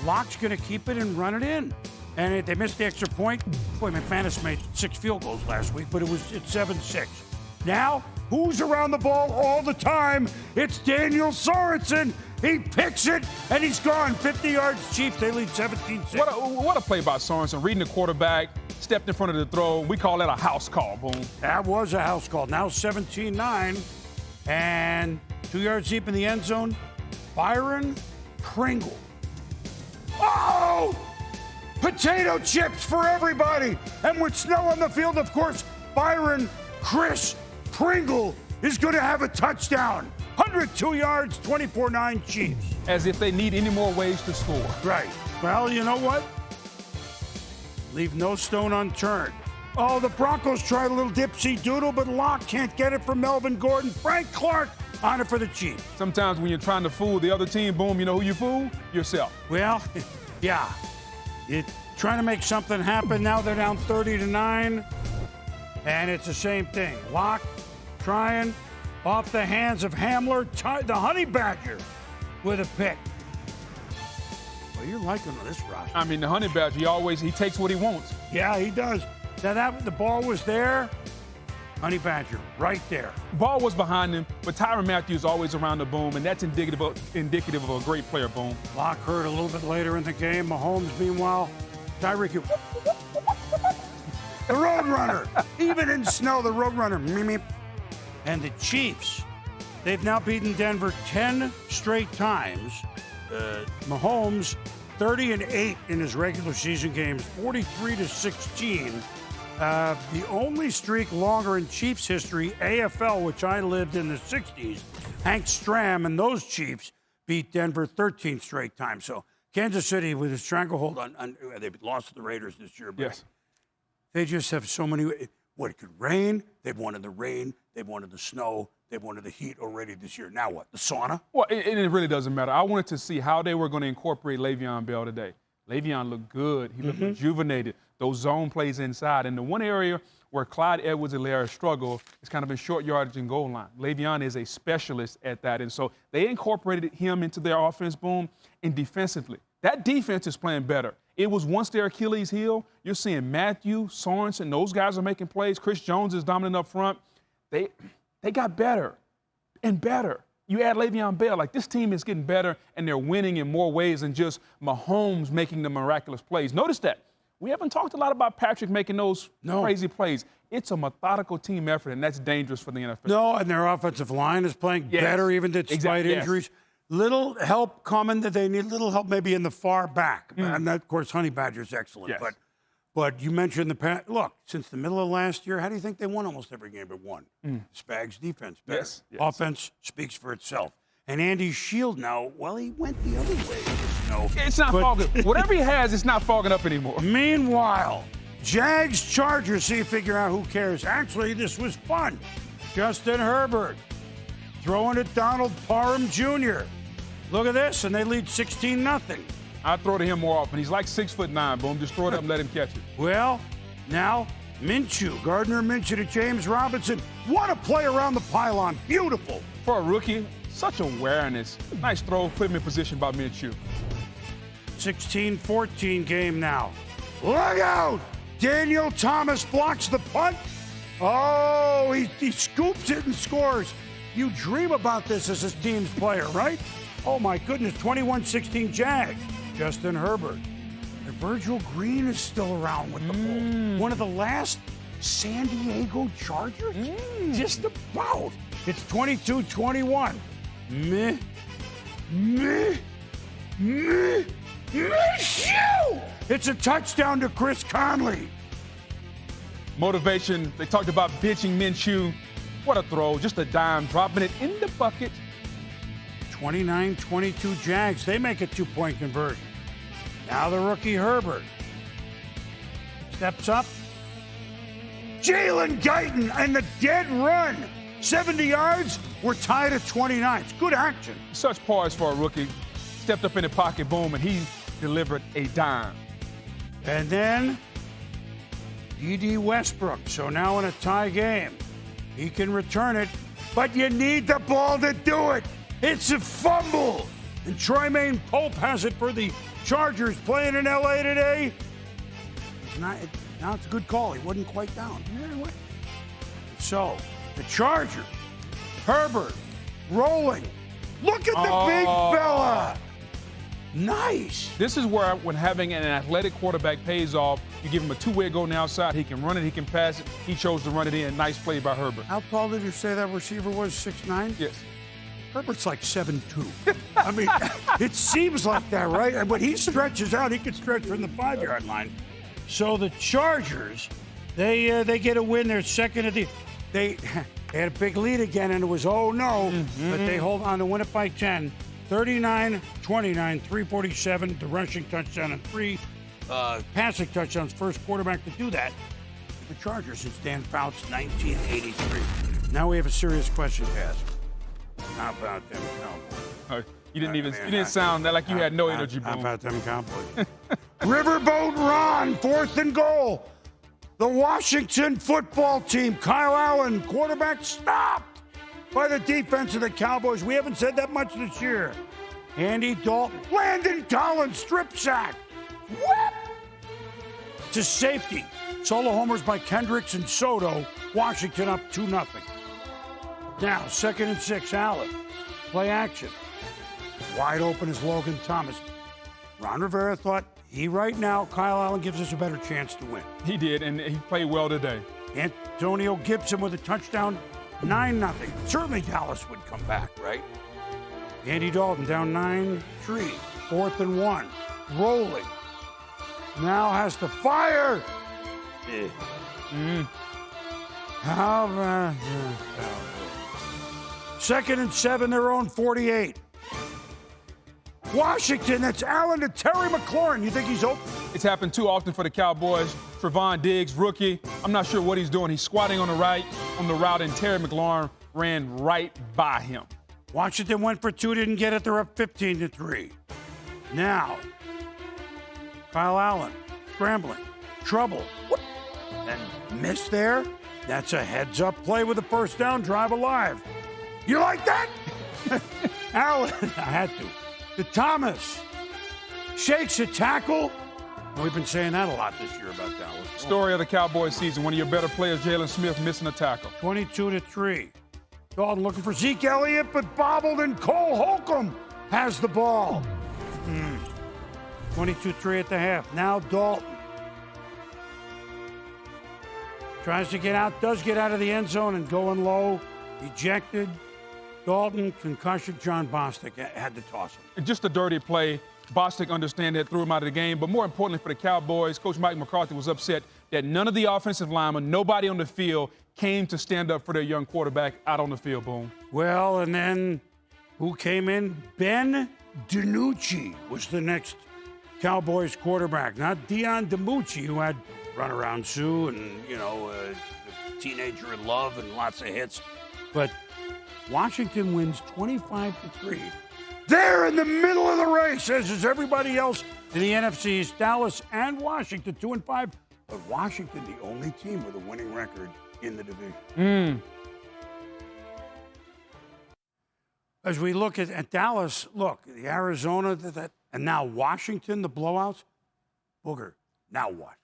Lock's going to keep it and run it in. And they missed the extra point. Boy, McManus made 6 field goals last week, but it's 7-6. Now, who's around the ball all the time? It's Daniel Sorensen. He picks it, and he's gone. 50 yards, Chiefs. They lead 17-6. What a play by Sorensen. Reading the quarterback, stepped in front of the throw. We call that a house call, boom. That was a house call. Now 17-9, and 2 yards deep in the end zone. Byron Pringle. Oh! Potato chips for everybody. And with snow on the field, of course, Byron Chris Pringle is going to have a touchdown. 102 yards, 24-9 Chiefs. As if they need any more ways to score. Right. Well, you know what? Leave no stone unturned. Oh, the Broncos tried a little dipsy doodle, but Locke can't get it from Melvin Gordon. Frank Clark on it for the Chiefs. Sometimes when you're trying to fool the other team, boom, you know who you fool? Yourself. Well, yeah. You're trying to make something happen. Now they're down 30-9. And it's the same thing. Locke trying off the hands of Hamler, the Honey Badger with a pick. Well, you're liking this roster. I mean, the Honey Badger, he takes what he wants. Yeah, he does. Now the ball was there. Honey Badger, right there. Ball was behind him, but Tyrann Mathieu always around the boom, and that's indicative of a great player, boom. Locke heard a little bit later in the game. Mahomes, meanwhile, Tyreek Hill. The Roadrunner. Even in snow, the Roadrunner. Meep. And the Chiefs, they've now beaten Denver 10 straight times. Mahomes, 30-8 in his regular season games, 43-16. The only streak longer in Chiefs history, AFL, which I lived in the 60s, Hank Stram and those Chiefs beat Denver 13 straight times. So Kansas City with a stranglehold on they lost to the Raiders this year. But yes. They just have so many. It could rain. They've wanted the rain. They've wanted the snow. They've wanted the heat already this year. Now what? The sauna? Well, it really doesn't matter. I wanted to see how they were going to incorporate Le'Veon Bell today. Le'Veon looked good. He looked rejuvenated. Those zone plays inside. And the one area where Clyde Edwards-Helaire struggle is kind of in short yardage and goal line. Le'Veon is a specialist at that. And so they incorporated him into their offense, boom, and defensively. That defense is playing better. It was once their Achilles heel. You're seeing Matthew, Sorensen, those guys are making plays. Chris Jones is dominant up front. They got better and better. You add Le'Veon Bell, like this team is getting better and they're winning in more ways than just Mahomes making the miraculous plays. Notice that. We haven't talked a lot about Patrick making those crazy plays. It's a methodical team effort, and that's dangerous for the NFL. No, and their offensive line is playing better even despite injuries. Little help coming that they need, little help maybe in the far back. And that, of course, Honey Badger's excellent. Yes. But you mentioned the past. Look, since the middle of last year, how do you think they won almost every game but one? Spags' defense better. Yes. Offense speaks for itself. And Andy Shield now, well, he went the other way. It's not fogging. Whatever he has, it's not fogging up anymore. Meanwhile, Jags Chargers, so you figure out who cares. Actually, this was fun. Justin Herbert throwing at Donald Parham Jr. Look at this, and they lead 16-0. I throw to him more often. He's like 6'9", boom. Just throw it up and let him catch it. Well, now Minshew, Gardner Minshew to James Robinson. What a play around the pylon. Beautiful. For a rookie, such awareness. Nice throw, put him in position by Minshew. 16-14 game now. Look out! Daniel Thomas blocks the punt. Oh, he scoops it and scores. You dream about this as a team's player, right? Oh, my goodness, 21-16 Jags. Justin Herbert. And Virgil Green is still around with the ball. One of the last San Diego Chargers? Just about. It's 22-21. It's a touchdown to Chris Conley. Motivation. They talked about benching Minshew. What a throw. Just a dime, dropping it in the bucket. 29-22 Jags. They make a two-point conversion. Now the rookie Herbert steps up. Jalen Guyton and the dead run. 70 yards. We're tied at 29. It's good action. Such poise for a rookie. Stepped up in the pocket, boom, and he delivered a dime. And then D.D. Westbrook. So now in a tie game, he can return it, but you need the ball to do it. It's a fumble. And Troymaine Pope has it for the Chargers playing in L.A. today. Now it's a good call. He wasn't quite down. So the Chargers, Herbert, rolling, Look at the big fella. Nice. This is where, when having an athletic quarterback pays off, you give him a two-way go on the outside. He can run it. He can pass it. He chose to run it in. Nice play by Herbert. How tall did you say that receiver was? 6'9"? Yes. Herbert's like 7'2". I mean, it seems like that, right? And when he stretches out, he can stretch from the 5-yard line. So the Chargers, they get a win. They're second at they had a big lead again, and it was oh no, but they hold on to win it by 10. 39-29, 347, the rushing touchdown and 3 passing touchdowns. First quarterback to do that. The Chargers since Dan Fouts, 1983. Now we have a serious question to ask. How about them Cowboys? You didn't sound like you had no energy, Boone. How about them Cowboys? Riverboat Ron, 4th and goal. The Washington football team, Kyle Allen, quarterback, stopped by the defense of the Cowboys. We haven't said that much this year. Andy Dalton, Landon Collins, strip sack. Whip! To safety. Solo homers by Kendricks and Soto. Washington up 2-0. Now, 2nd and 6, Allen. Play action. Wide open is Logan Thomas. Ron Rivera thought right now, Kyle Allen gives us a better chance to win. He did, and he played well today. Antonio Gibson with a touchdown, 9-0. Certainly Dallas would come back, right? Andy Dalton down 9-3. 4th and 1. Rolling. Now has to fire. How about 2nd and 7, their own 48. Washington, that's Allen to Terry McLaurin. You think he's open? It's happened too often for the Cowboys. Trevon Diggs, rookie. I'm not sure what he's doing. He's squatting on the route, and Terry McLaurin ran right by him. Washington went for 2, didn't get it. They're up 15-3. Now, Kyle Allen, scrambling, trouble, and miss there. That's a heads-up play with a first down, drive alive. You like that? Allen, I had to. To Thomas, shakes a tackle. We've been saying that a lot this year about Dallas. Story of the Cowboys season. One of your better players, Jalen Smith, missing a tackle. 22-3. Dalton looking for Zeke Elliott, but bobbled, and Cole Holcomb has the ball. 22-3 at the half. Now Dalton tries to get out, does get out of the end zone and going low. Ejected. Dalton, concussion. John Bostic had to toss him. And just a dirty play. Bostic understand that, threw him out of the game. But more importantly for the Cowboys, Coach Mike McCarthy was upset that none of the offensive linemen, nobody on the field, came to stand up for their young quarterback out on the field, Boone. Well, and then who came in? Ben DiNucci was the next Cowboys quarterback. Not Dion DiMucci, who had Runaround Sue and, the Teenager in Love and lots of hits. But Washington wins 25-3. They're in the middle of the race, as is everybody else in the NFC East. Dallas and Washington, 2-5. But Washington, the only team with a winning record in the division. As we look at Dallas, look, the Arizona, and now Washington, the blowouts. Booger, now what?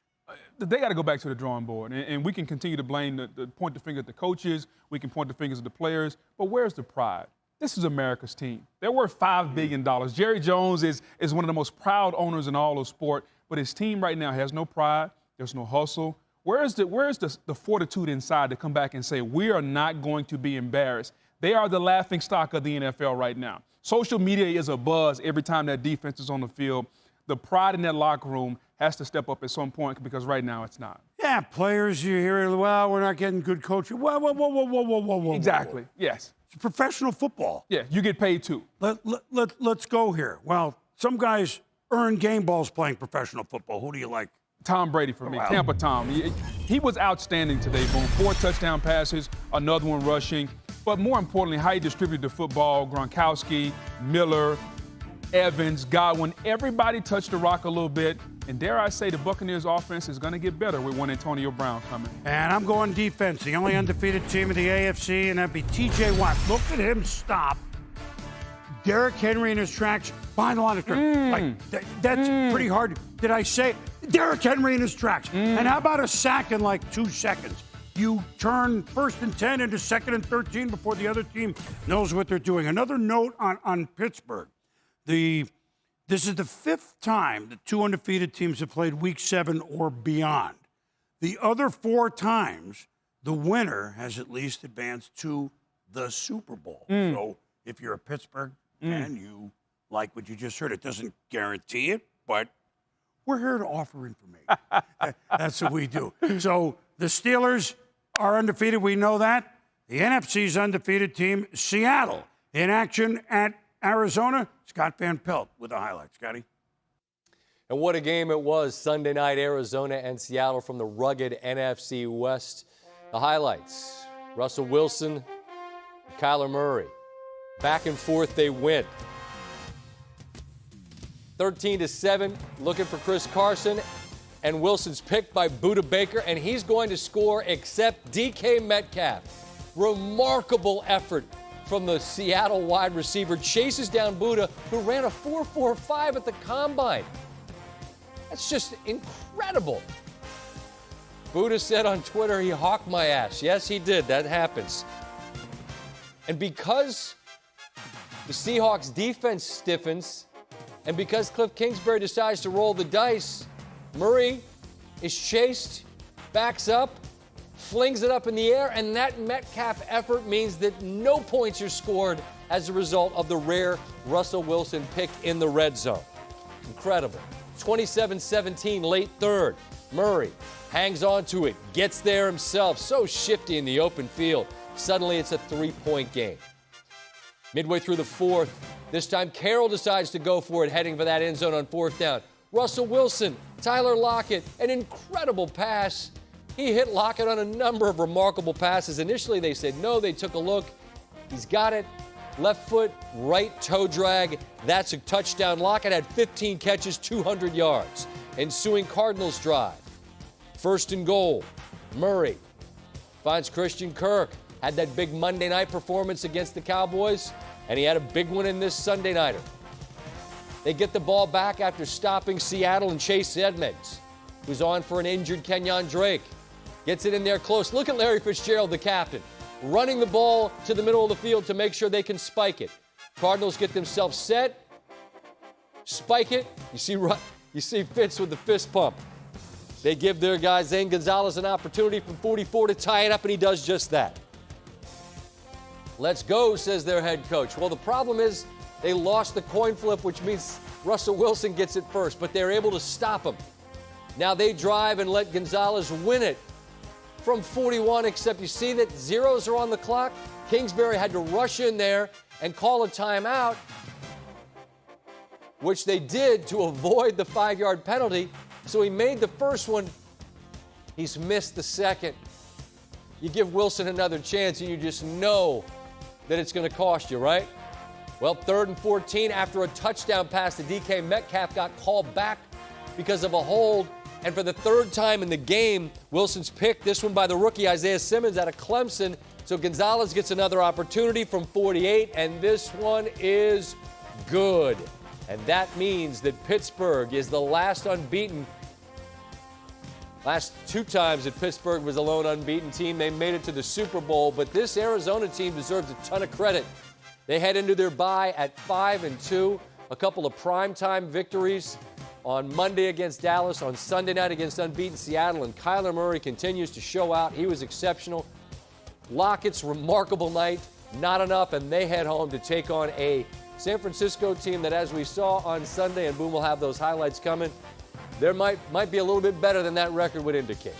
They got to go back to the drawing board, and we can continue to blame, point the finger at the coaches. We can point the fingers at the players, but where's the pride? This is America's team. They're worth $5 billion. Jerry Jones is one of the most proud owners in all of sport, but his team right now has no pride. There's no hustle. Where's the fortitude inside to come back and say, we are not going to be embarrassed? They are the laughing stock of the NFL right now. Social media is a buzz every time that defense is on the field. The pride in that locker room has to step up at some point because right now it's not. Yeah, players, you hear, well, we're not getting good coaching. Whoa. Exactly, yes. It's professional football. Yeah, you get paid too. Let's go here. Well, some guys earn game balls playing professional football. Who do you like? Tom Brady for me, Tampa Tom. He was outstanding today, Boone. 4 touchdown passes, another one rushing. But more importantly, how he distributed the football. Gronkowski, Miller, Evans, Godwin, everybody touched the rock a little bit. And dare I say, the Buccaneers offense is going to get better with one Antonio Brown coming. And I'm going defense. The only undefeated team of the AFC, and that'd be T.J. Watt. Look at him stop Derrick Henry in his tracks behind the line of scrimmage. That's pretty hard. Did I say Derrick Henry in his tracks? And how about a sack in like 2 seconds? you turn 1st and 10 into 2nd and 13 before the other team knows what they're doing. Another note on Pittsburgh. This is the 5th time the 2 undefeated teams have played Week 7 or beyond. The other 4 times, the winner has at least advanced to the Super Bowl. So if you're a Pittsburgh fan, you like what you just heard. It doesn't guarantee it, but we're here to offer information. That's what we do. So the Steelers are undefeated. We know that. The NFC's undefeated team, Seattle, in action at Arizona. Scott Van Pelt with the highlights. Scotty? And what a game it was Sunday night, Arizona and Seattle from the rugged NFC West. The highlights, Russell Wilson, Kyler Murray. Back and forth they went. 13-7, looking for Chris Carson. And Wilson's picked by Budda Baker, and he's going to score except DK Metcalf. Remarkable effort from the Seattle wide receiver. Chases down Budda, who ran a 4.45 at the combine. That's just incredible. Budda said on Twitter, he hawked my ass. Yes, he did. That happens. And because the Seahawks defense stiffens, and because Cliff Kingsbury decides to roll the dice, Murray is chased, backs up, flings it up in the air, and that Metcalf effort means that no points are scored as a result of the rare Russell Wilson pick in the red zone. Incredible. 27-17, late third. Murray hangs on to it, gets there himself, so shifty in the open field. Suddenly it's a 3-point game. Midway through the fourth, this time Carroll decides to go for it, heading for that end zone on 4th down. Russell Wilson, Tyler Lockett, an incredible pass. He hit Lockett on a number of remarkable passes. Initially they said no, they took a look. He's got it. Left foot, right toe drag. That's a touchdown. Lockett had 15 catches, 200 yards. Ensuing Cardinals drive. 1st and goal. Murray finds Christian Kirk. Had that big Monday night performance against the Cowboys, and he had a big one in this Sunday nighter. They get the ball back after stopping Seattle and Chase Edmonds, who's on for an injured Kenyon Drake. Gets it in there close. Look at Larry Fitzgerald, the captain, running the ball to the middle of the field to make sure they can spike it. Cardinals get themselves set, spike it. You see Fitz with the fist pump. They give their guy Zane Gonzalez an opportunity from 44 to tie it up, and he does just that. Let's go, says their head coach. Well, the problem is they lost the coin flip, which means Russell Wilson gets it first, but they're able to stop him. Now they drive and let Gonzalez win it from 41, except you see that zeros are on the clock. Kingsbury had to rush in there and call a timeout, which they did to avoid the 5-yard penalty. So he made the first one. He's missed the second. You give Wilson another chance and you just know that it's going to cost you, right? Well, 3rd and 14, after a touchdown pass to DK Metcalf got called back because of a hold. And for the 3rd time in the game, Wilson's picked, this one by the rookie Isaiah Simmons out of Clemson. So Gonzalez gets another opportunity from 48, and this one is good. And that means that Pittsburgh is the last unbeaten. Last 2 times that Pittsburgh was a lone unbeaten team, they made it to the Super Bowl. But this Arizona team deserves a ton of credit. They head into their bye at 5-2, a couple of primetime victories on Monday against Dallas, on Sunday night against unbeaten Seattle, and Kyler Murray continues to show out. He was exceptional. Lockett's remarkable night, not enough, and they head home to take on a San Francisco team that, as we saw on Sunday, and Boom will have those highlights coming, there might be a little bit better than that record would indicate.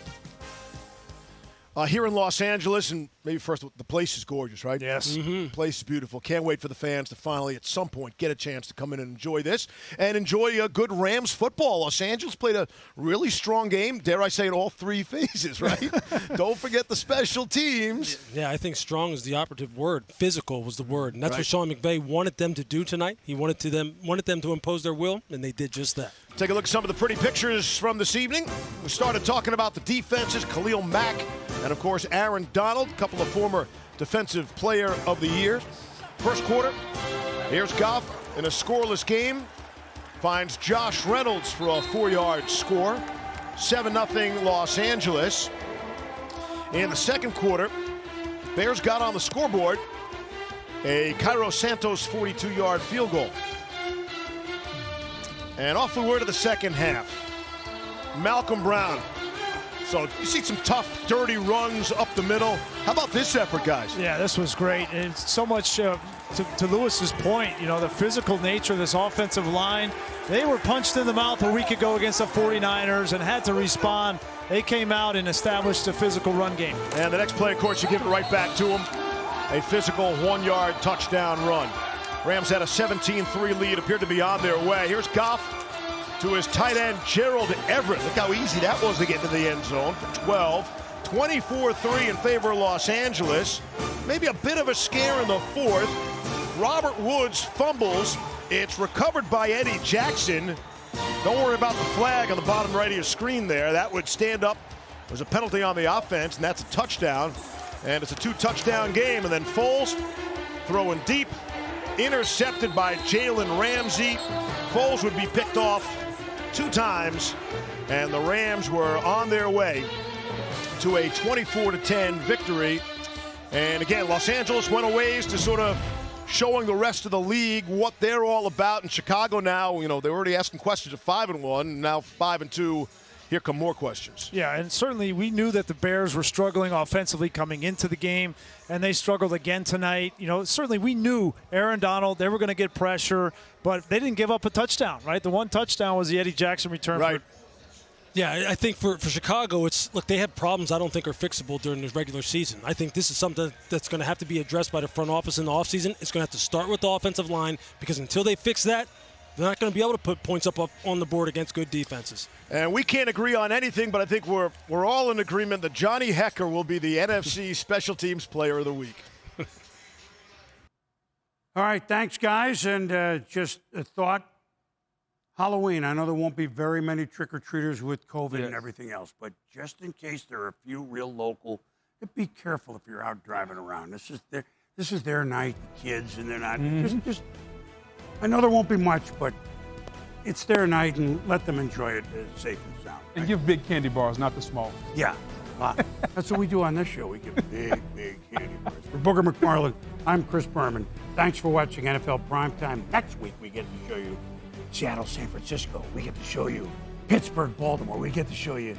Here in Los Angeles, and maybe first, the place is gorgeous, right? Yes. The place is beautiful. Can't wait for the fans to finally, at some point, get a chance to come in and enjoy this and enjoy a good Rams football. Los Angeles played a really strong game, dare I say, in all 3 phases, right? Don't forget the special teams. Yeah, I think strong is the operative word. Physical was the word, and that's what Sean McVay wanted them to do tonight. He wanted them to impose their will, and they did just that. Take a look at some of the pretty pictures from this evening. We started talking about the defenses, Khalil Mack, and of course Aaron Donald, a couple of former Defensive Player of the Year. First quarter, here's Goff in a scoreless game. Finds Josh Reynolds for a 4-yard score. 7-0 Los Angeles. In the second quarter, Bears got on the scoreboard a Cairo Santos 42-yard field goal. And off we were to the second half. Malcolm Brown. So you see some tough, dirty runs up the middle. How about this effort, guys? Yeah, this was great. And so much to Lewis's point, the physical nature of this offensive line. They were punched in the mouth a week ago against the 49ers and had to respond. They came out and established a physical run game. And the next play, of course, you give it right back to them. A physical 1-yard touchdown run. Rams had a 17-3 lead, appeared to be on their way. Here's Goff to his tight end, Gerald Everett. Look how easy that was to get to the end zone for 12. 24-3 in favor of Los Angeles. Maybe a bit of a scare in the fourth. Robert Woods fumbles. It's recovered by Eddie Jackson. Don't worry about the flag on the bottom right of your screen there. That would stand up. There's a penalty on the offense, and that's a touchdown. And it's a 2-touchdown game. And then Foles throwing deep. Intercepted by Jalen Ramsey. Foles would be picked off 2 times. And the Rams were on their way to a 24-10 victory. And again, Los Angeles went a ways to sort of showing the rest of the league what they're all about. In Chicago now, they're already asking questions at 5-1, now 5-2. Here come more questions. Yeah, and certainly we knew that the Bears were struggling offensively coming into the game, and they struggled again tonight. Certainly we knew Aaron Donald, they were going to get pressure, but they didn't give up a touchdown, right? The one touchdown was the Eddie Jackson return. Right. Yeah, I think for Chicago, they have problems I don't think are fixable during the regular season. I think this is something that's going to have to be addressed by the front office in the offseason. It's going to have to start with the offensive line, because until they fix that, they're not going to be able to put points up on the board against good defenses. And we can't agree on anything, but I think we're all in agreement that Johnny Hecker will be the NFC Special Teams Player of the Week. All right, thanks, guys. And just a thought. Halloween, I know there won't be very many trick-or-treaters with COVID and everything else, but just in case there are a few real local, be careful if you're out driving around. This is their night, the kids, and they're not just. I know there won't be much, but it's their night, and let them enjoy it safe and sound. Right? And give big candy bars, not the small. Yeah, that's what we do on this show. We give big candy bars. For Booger McFarland, I'm Chris Berman. Thanks for watching NFL Primetime. Next week, we get to show you Seattle, San Francisco. We get to show you Pittsburgh, Baltimore. We get to show you